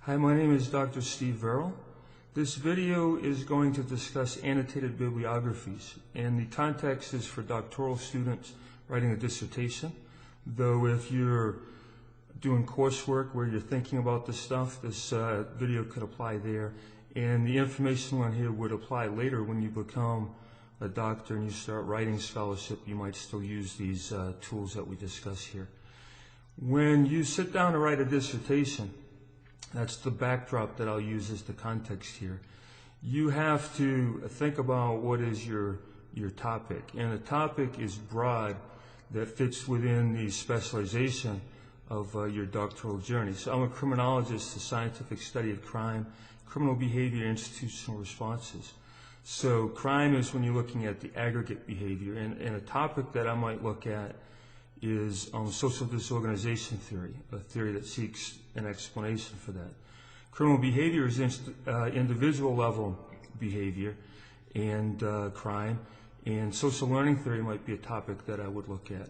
Hi, my name is Dr. Steve Verrill. This video is going to discuss annotated bibliographies, and the context is for doctoral students writing a dissertation. Though if you're doing coursework where you're thinking about this stuff, this video could apply there. And the information on here would apply later when you become a doctor and you start writing scholarship. You might still use these tools that we discuss here. When you sit down to write a dissertation, that's the backdrop that I'll use as the context here. You have to think about what is your topic. And the topic is broad that fits within the specialization of your doctoral journey. So I'm a criminologist, a scientific study of crime, criminal behavior, institutional responses. So crime is when you're looking at the aggregate behavior. And a topic that I might look at is social disorganization theory, a theory that seeks an explanation for that. Criminal behavior is individual level behavior and crime, and social learning theory might be a topic that I would look at.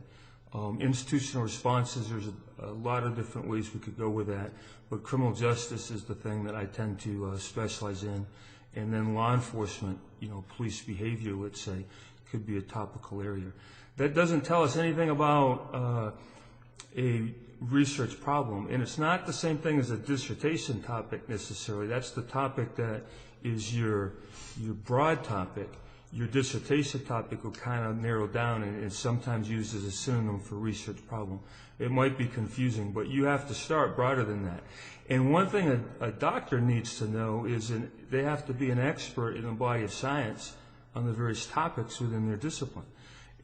Institutional responses, there's a lot of different ways we could go with that, but criminal justice is the thing that I tend to specialize in. And then law enforcement, police behavior, let's say, could be a topical area. That doesn't tell us anything about a research problem, and it's not the same thing as a dissertation topic necessarily. That's the topic that is your broad topic. Your dissertation topic will kind of narrow down and is sometimes used as a synonym for research problem. It might be confusing, but you have to start broader than that. And one thing a doctor needs to know is they have to be an expert in the body of science on the various topics within their discipline.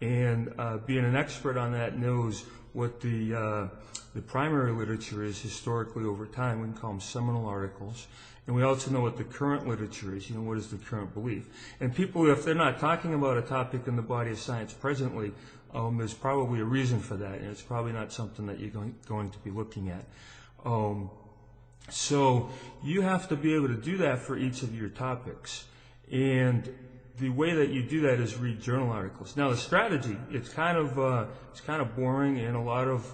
And being an expert on that knows what the primary literature is historically over time. We can call them seminal articles. And we also know what the current literature is, what is the current belief. And people, if they're not talking about a topic in the body of science presently, there's probably a reason for that, and it's probably not something that you're going to be looking at. So you have to be able to do that for each of your topics. And the way that you do that is read journal articles. Now, the strategy, it's kind of boring, and a lot of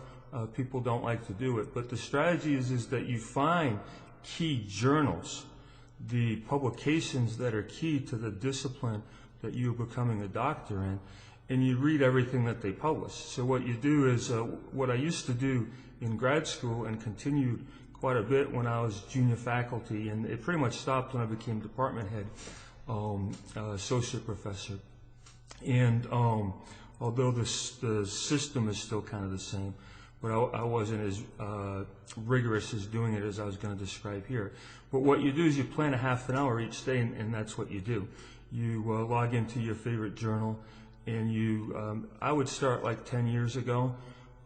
people don't like to do it. But the strategy is that you find key journals, the publications that are key to the discipline that you're becoming a doctor in, and you read everything that they publish. So what you do is what I used to do in grad school and continued quite a bit when I was junior faculty, and it pretty much stopped when I became department head, associate professor. And although the system is still kind of the same, but I wasn't as rigorous as doing it as I was going to describe here. But what you do is you plan a half an hour each day, and that's what you do. You log into your favorite journal, and I would start like 10 years ago,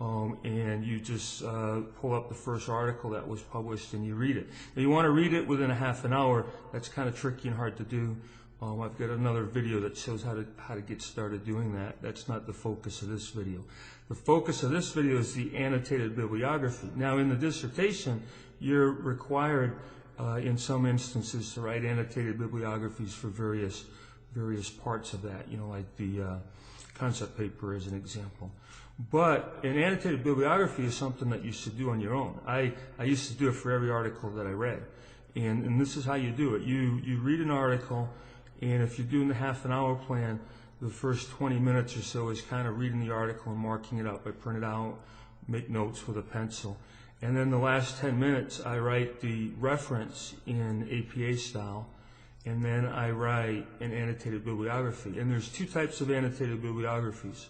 and you just pull up the first article that was published and you read it. Now you want to read it within a half an hour. That's kind of tricky and hard to do. I've got another video that shows how to get started doing that. That's not the focus of this video. The focus of this video is the annotated bibliography. Now in the dissertation, you're required in some instances to write annotated bibliographies for various parts of that, like the concept paper as an example. But an annotated bibliography is something that you should do on your own. I used to do it for every article that I read. And this is how you do it. You read an article, and if you're doing the half an hour plan, the first 20 minutes or so is kind of reading the article and marking it up. I print it out, make notes with a pencil. And then the last 10 minutes, I write the reference in APA style, and then I write an annotated bibliography. And there's two types of annotated bibliographies,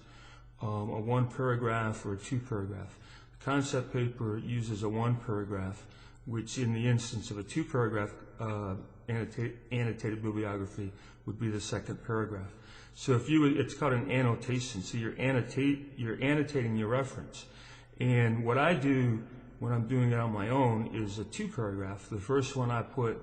a one paragraph or a two paragraph. The concept paper uses a one paragraph, which in the instance of a two paragraph annotated bibliography would be the second paragraph. So it's called an annotation. So you're annotating your reference. And what I do when I'm doing it on my own is a two paragraph. The first one I put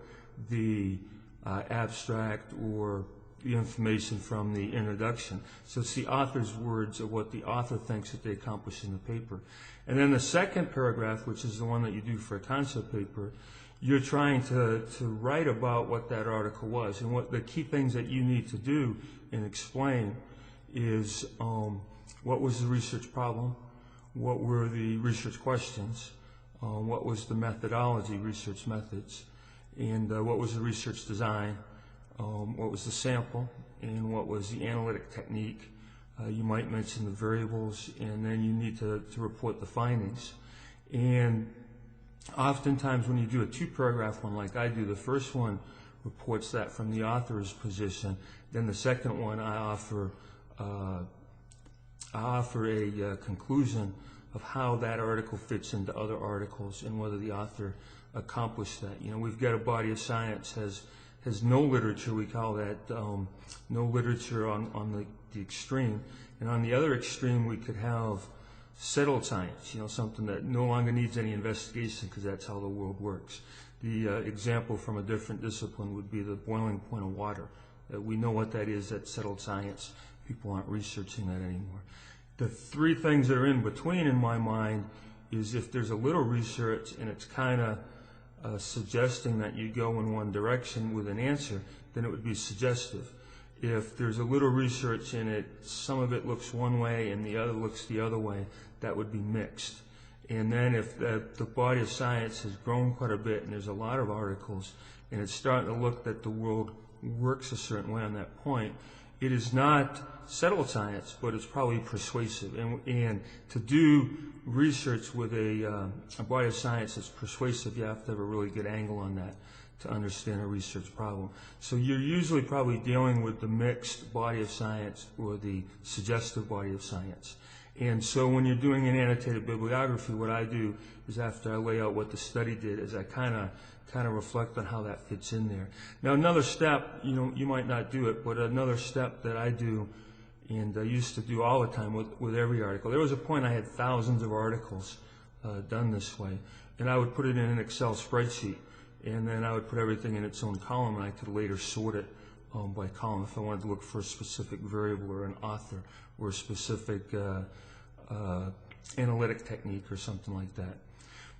the abstract or the information from the introduction. So it's the author's words of what the author thinks that they accomplished in the paper. And then the second paragraph, which is the one that you do for a concept paper, you're trying to write about what that article was. And what the key things that you need to do and explain is what was the research problem, what were the research questions, what was the methodology, research methods, and what was the research design, what was the sample, and what was the analytic technique. You might mention the variables, and then you need to report the findings. And oftentimes when you do a two-paragraph one like I do, the first one reports that from the author's position. Then the second one I offer a conclusion of how that article fits into other articles and whether the author accomplished that. You know, we've got a body of science has no literature. We call that no literature on the extreme. And on the other extreme, we could have settled science, you know, something that no longer needs any investigation because that's how the world works. The example from a different discipline would be the boiling point of water. We know what that is, that's settled science. People aren't researching that anymore. The three things that are in between, in my mind, is if there's a little research and it's kind of suggesting that you go in one direction with an answer, then it would be suggestive. If there's a little research in it, some of it looks one way and the other looks the other way, that would be mixed. And then if the body of science has grown quite a bit and there's a lot of articles and it's starting to look that the world works a certain way on that point, it is not settled science, but it's probably persuasive. And to do research with a body of science that's persuasive, you have to have a really good angle on that to understand a research problem. So you're usually probably dealing with the mixed body of science or the suggestive body of science. And so when you're doing an annotated bibliography, what I do is after I lay out what the study did is I kind of reflect on how that fits in there. Now another step, you know, you might not do it, but another step that I do and I used to do all the time with every article. There was a point I had thousands of articles done this way, and I would put it in an Excel spreadsheet, and then I would put everything in its own column, and I could later sort it by column if I wanted to look for a specific variable or an author or a specific analytic technique or something like that.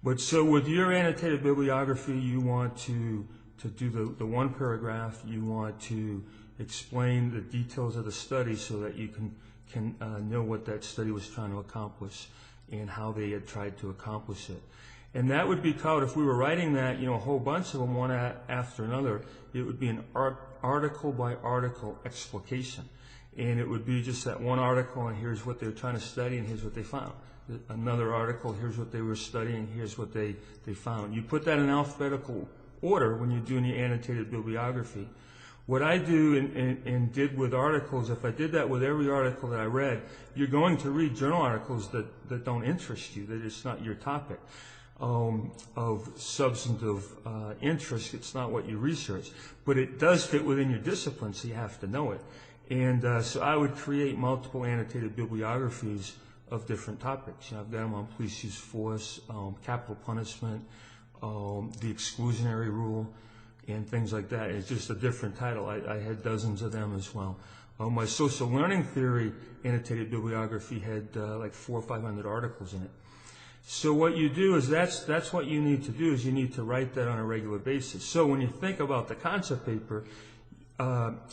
But so with your annotated bibliography, you want to do the one paragraph, you want to explain the details of the study so that you can know what that study was trying to accomplish and how they had tried to accomplish it. And that would be called, if we were writing that, you know, a whole bunch of them one after another, it would be an article by article explication. And it would be just that one article, and here's what they were trying to study, and here's what they found. Another article, here's what they were studying, here's what they found. You put that in alphabetical order when you're doing your annotated bibliography. What I do and did with articles, if I did that with every article that I read, you're going to read journal articles that don't interest you, that it's not your topic of substantive interest. It's not what you research. But it does fit within your discipline, so you have to know it. And so I would create multiple annotated bibliographies of different topics. You know, I've got them on police use force, capital punishment, the exclusionary rule, and things like that. It's just a different title. I had dozens of them as well. My social learning theory annotated bibliography had like 400 or 500 articles in it. So what you do is that's what you need to do, is you need to write that on a regular basis. So when you think about the concept paper,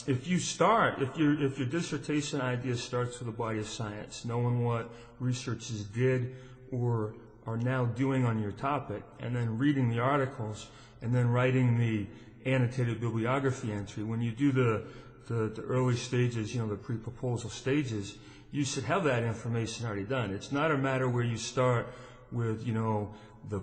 if your dissertation idea starts with a body of science, knowing what researchers did or are now doing on your topic, and then reading the articles, and then writing the annotated bibliography entry, when you do the early stages, you know, the pre-proposal stages, you should have that information already done. It's not a matter where you start with, you know, the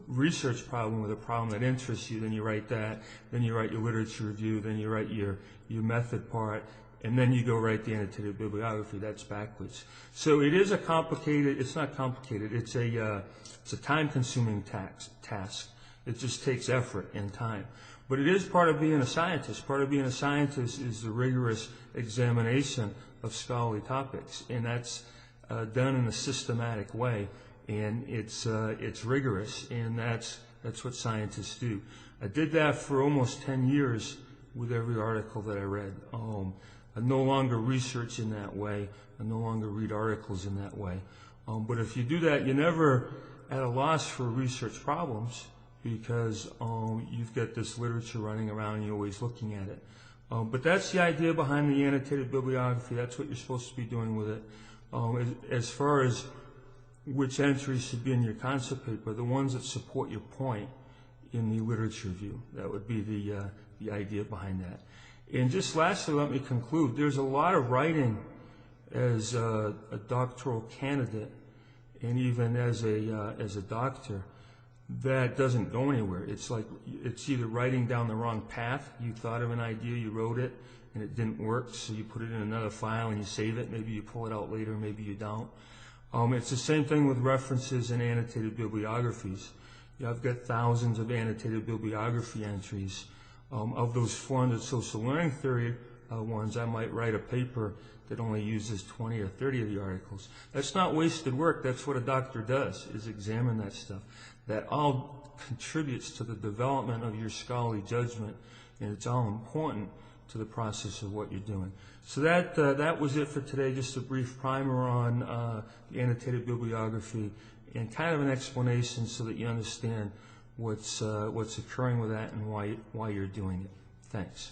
research problem or the problem that interests you, then you write that, then you write your literature review, then you write your method part, and then you go write the annotated bibliography. That's backwards. So it is it's not complicated, it's a time-consuming task. It just takes effort and time. But it is part of being a scientist. Part of being a scientist is the rigorous examination of scholarly topics, and that's done in a systematic way. And it's rigorous, and that's what scientists do. I did that for almost 10 years with every article that I read. I no longer research in that way. I no longer read articles in that way. But if you do that, you're never at a loss for research problems, because you've got this literature running around and you're always looking at it. But that's the idea behind the annotated bibliography. That's what you're supposed to be doing with it. As far as which entries should be in your concept paper, the ones that support your point in the literature review. That would be the idea behind that. And just lastly, let me conclude. There's a lot of writing as a doctoral candidate and even as a doctor that doesn't go anywhere. It's like it's either writing down the wrong path. You thought of an idea, you wrote it, and it didn't work, so you put it in another file and you save it. Maybe you pull it out later, maybe you don't. It's the same thing with references and annotated bibliographies. I've got thousands of annotated bibliography entries. Of those 400 social learning theory ones, I might write a paper that only uses 20 or 30 of the articles. That's not wasted work. That's what a doctor does, is examine that stuff. That all contributes to the development of your scholarly judgment, and it's all important to the process of what you're doing. So that was it for today, just a brief primer on the annotated bibliography and kind of an explanation so that you understand what's occurring with that and why you're doing it. Thanks.